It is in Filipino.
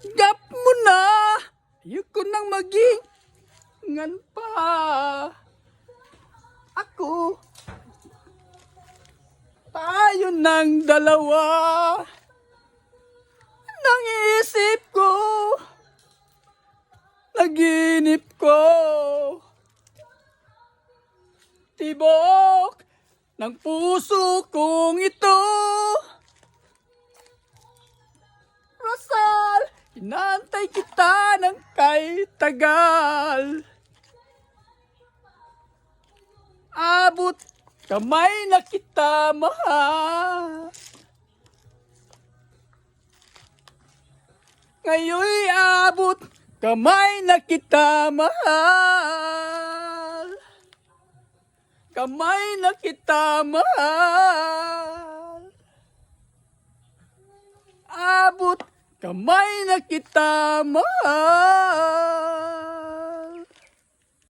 Gap mo na. Ayoko nang maging ngan pa. Ako. Tayo ng dalawa. Nangiisip ko. Naginip ko. Tibok ng puso kong ito. Rosal, inantay kita ng kay tagal. Abot kamay na kita mahal. Ngayon'y abot kamay na kita mahal. Kamay na kita mahal. Abot kamay na kita mahal.